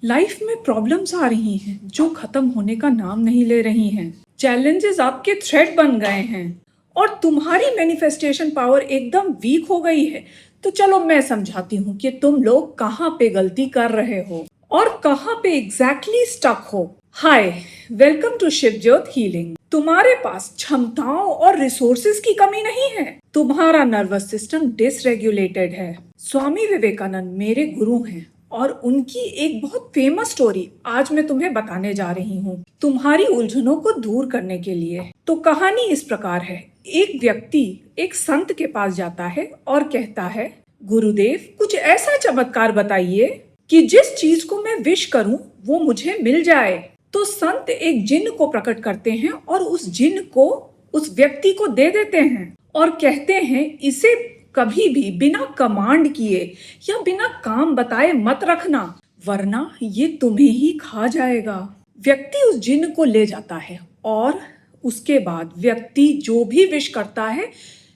Life में problems आ रही हैं जो खत्म होने का नाम नहीं ले रही हैं। चैलेंजेस आपके थ्रेट बन गए हैं और तुम्हारी मैनिफेस्टेशन पावर एकदम वीक हो गई है। तो चलो मैं समझाती हूँ कि तुम लोग कहाँ पे गलती कर रहे हो और कहाँ पे एग्जैक्टली स्टक हो। हाय, वेलकम टू शिवज्योत हीलिंग। तुम्हारे पास क्षमताओं और रिसोर्सेज की कमी नहीं है, तुम्हारा नर्वस सिस्टम डिसरेगुलेटेड है। स्वामी विवेकानंद मेरे गुरु हैं और उनकी एक बहुत फेमस स्टोरी आज मैं तुम्हें बताने जा रही हूँ तुम्हारी उलझनों को दूर करने के लिए। तो कहानी इस प्रकार है। एक व्यक्ति एक संत के पास जाता है और कहता है, गुरुदेव कुछ ऐसा चमत्कार बताइए कि जिस चीज को मैं विश करूं वो मुझे मिल जाए। तो संत एक जिन्न को प्रकट करते हैं और उस जिन्न को उस व्यक्ति को दे देते हैं और कहते हैं, इसे कभी भी बिना कमांड किए या बिना काम बताए मत रखना, वरना ये तुम्हें ही खा जाएगा। व्यक्ति उस जिन्न को ले जाता है और उसके बाद व्यक्ति जो भी विश करता है,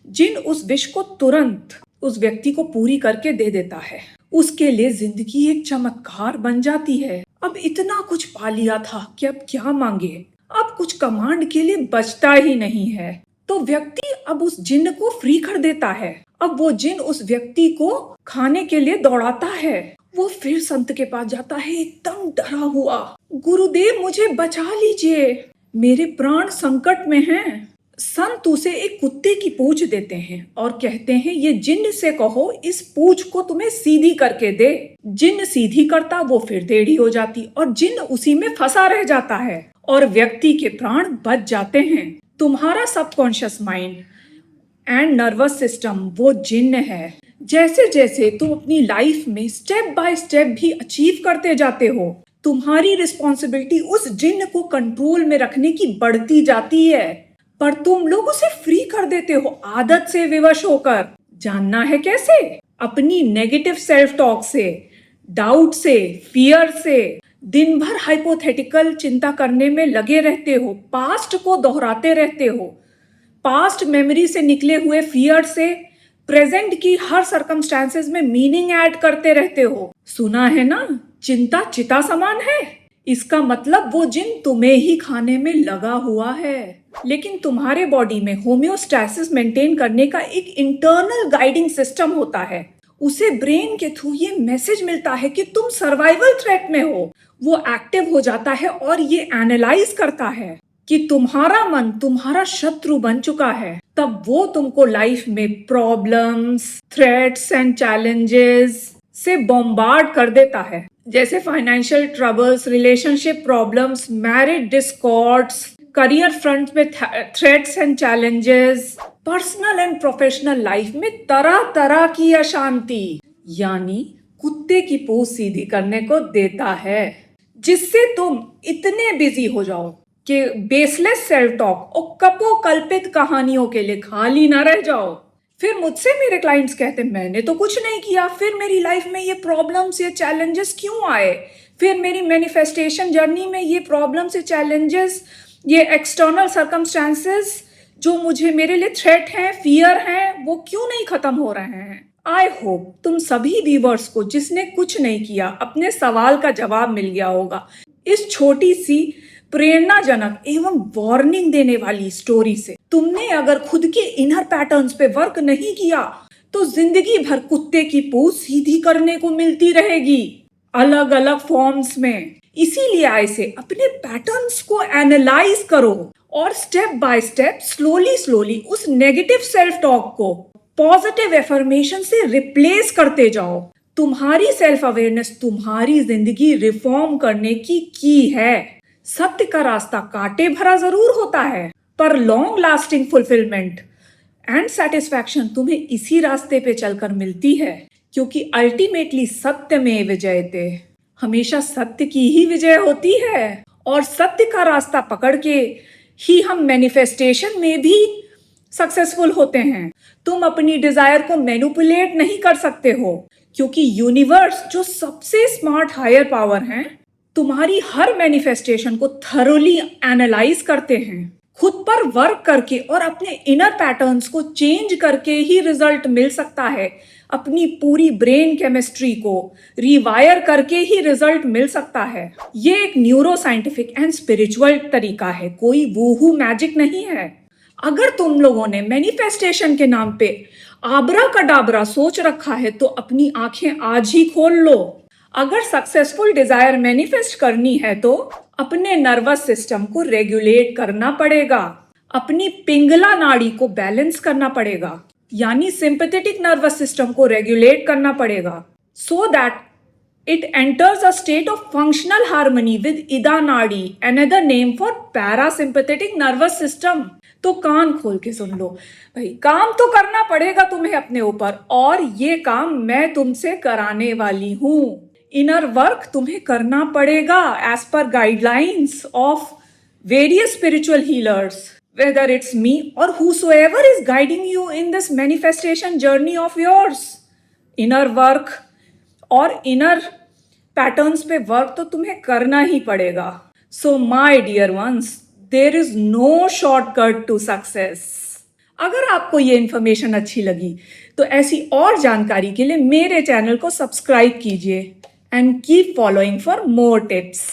जिन्न उस विश को तुरंत उस व्यक्ति को पूरी करके दे देता है। उसके लिए जिंदगी एक चमत्कार बन जाती है। अब इतना कुछ पा लिया था कि अब क्या मांगे, अब कुछ कमांड के लिए बचता ही नहीं है। तो व्यक्ति अब उस जिन्न को फ्री कर देता है। अब वो जिन्न उस व्यक्ति को खाने के लिए दौड़ाता है। वो फिर संत के पास जाता है एकदम डरा हुआ, गुरुदेव मुझे बचा लीजिए, मेरे प्राण संकट में हैं। संत उसे एक कुत्ते की पूंछ देते हैं और कहते हैं, ये जिन्न से कहो इस पूंछ को तुम्हें सीधी करके दे। जिन्न सीधी करता, वो फिर टेढ़ी हो जाती और जिन्न उसी में फंसा रह जाता है और व्यक्ति के प्राण बच जाते हैं। तुम्हारा subconscious mind and nervous system वो जिन्न है। जैसे जैसे तुम अपनी लाइफ में स्टेप बाय स्टेप भी अचीव करते जाते हो, तुम्हारी रिस्पॉन्सिबिलिटी उस जिन्न को कंट्रोल में रखने की बढ़ती जाती है, पर तुम लोग उसे फ्री कर देते हो आदत से विवश होकर। जानना है कैसे? अपनी नेगेटिव सेल्फ टॉक से, डाउट से, फियर से। दिन भर हाइपोथेटिकल चिंता करने में लगे रहते हो, पास्ट को दोहराते रहते हो, पास्ट मेमोरी से निकले हुए फियर से प्रेजेंट की हर सर्कमस्टांसेस में मीनिंग ऐड करते रहते हो। सुना है ना, चिंता चिता समान है। इसका मतलब वो जिन्न तुम्हें ही खाने में लगा हुआ है। लेकिन तुम्हारे बॉडी में होम्योस्टैसिस मेंटेन करने का एक इंटरनल गाइडिंग सिस्टम होता है। उसे ब्रेन के थ्रू ये मैसेज मिलता है कि तुम सर्वाइवल थ्रेट में हो। वो एक्टिव हो जाता है और ये एनालाइज करता है कि तुम्हारा मन तुम्हारा शत्रु बन चुका है। तब वो तुमको लाइफ में प्रॉब्लम्स, थ्रेट्स एंड चैलेंजेस से बॉम्बार्ड कर देता है, जैसे financial troubles, relationship problems, marriage discords, career front में threats and challenges, personal and professional life में तरह तरह की अशांति। यानी कुत्ते की पूंछ सीधी करने को देता है, जिससे तुम इतने बिजी हो जाओ कि बेसलेस सेल्फ टॉक और कपोकल्पित कहानियों के लिए खाली ना रह जाओ। फिर मुझसे मेरे क्लाइंट्स कहते, मैंने तो कुछ नहीं किया, फिर मेरी लाइफ में ये प्रॉब्लम्स, ये चैलेंजेस क्यों आए? फिर मेरी मैनिफेस्टेशन जर्नी में ये प्रॉब्लम्स, ये चैलेंजेस, ये एक्सटर्नल सर्कमस्टांसेस जो मुझे मेरे लिए थ्रेट हैं, फियर हैं, वो क्यों नहीं खत्म हो रहे हैं? आई होप तुम सभी व्यूअर्स को जिसने कुछ नहीं किया अपने सवाल का जवाब मिल गया होगा इस छोटी सी प्रेरणाजनक एवं वार्निंग देने वाली स्टोरी से। तुमने अगर खुद के इनर पैटर्न्स पे वर्क नहीं किया तो जिंदगी भर कुत्ते की पूंछ सीधी करने को मिलती रहेगी, अलग अलग फॉर्म्स में। इसीलिए ऐसे अपने पैटर्न्स को एनालाइज करो और स्टेप बाय स्टेप स्लोली उस नेगेटिव सेल्फ टॉक को पॉजिटिव एफर्मेशन से रिप्लेस करते जाओ। तुम्हारी सेल्फ अवेयरनेस तुम्हारी जिंदगी रिफॉर्म करने की है। सत्य का रास्ता कांटे भरा जरूर होता है, पर long lasting fulfilment and satisfaction तुम्हें इसी रास्ते पे चलकर मिलती है, क्योंकि अल्टीमेटली सत्य में विजयते, हमेशा सत्य की ही विजय होती है। और सत्य का रास्ता पकड़ के ही हम मैनिफेस्टेशन में भी सक्सेसफुल होते हैं। तुम अपनी डिजायर को मैनिपुलेट नहीं कर सकते हो, क्योंकि यूनिवर्स जो सबसे स्मार्ट हायर पावर हैं, तुम्हारी हर मैनिफेस्टेशन को थरोली एनालाइज करते हैं। खुद पर वर्क करके और अपने इनर पैटर्न्स को चेंज करके ही रिजल्ट मिल सकता है। अपनी पूरी ब्रेन केमिस्ट्री को रिवायर करके ही रिजल्ट मिल सकता है। ये एक न्यूरो साइंटिफिक एंड स्पिरिचुअल तरीका है, कोई वूहू मैजिक नहीं है। अगर तुम लोगों ने मैनिफेस्टेशन के नाम पे आबरा कडाबरा सोच रखा है तो अपनी आंखें आज ही खोल लो। अगर सक्सेसफुल डिजायर मैनिफेस्ट करनी है तो अपने नर्वस सिस्टम को रेगुलेट करना पड़ेगा, अपनी पिंगला नाड़ी को बैलेंस करना पड़ेगा, यानी सिंपैथेटिक नर्वस सिस्टम को रेगुलेट करना पड़ेगा, so that it enters a state of functional harmony with ida nadi, another name for parasympathetic nervous system। तो कान खोल के सुन लो भाई, काम तो करना पड़ेगा तुम्हें अपने ऊपर, और ये काम मैं तुमसे कराने वाली हूं। इनर वर्क तुम्हें करना पड़ेगा as per guidelines of various spiritual healers, whether it's me or whosoever is guiding you in this manifestation journey of yours। Inner work और इनर पैटर्न्स पे वर्क तो तुम्हें करना ही पड़ेगा। So my dear ones, there is no shortcut to success. अगर आपको ये इन्फॉर्मेशन अच्छी लगी तो ऐसी और जानकारी के लिए मेरे चैनल को सब्सक्राइब कीजिए and keep following for more tips.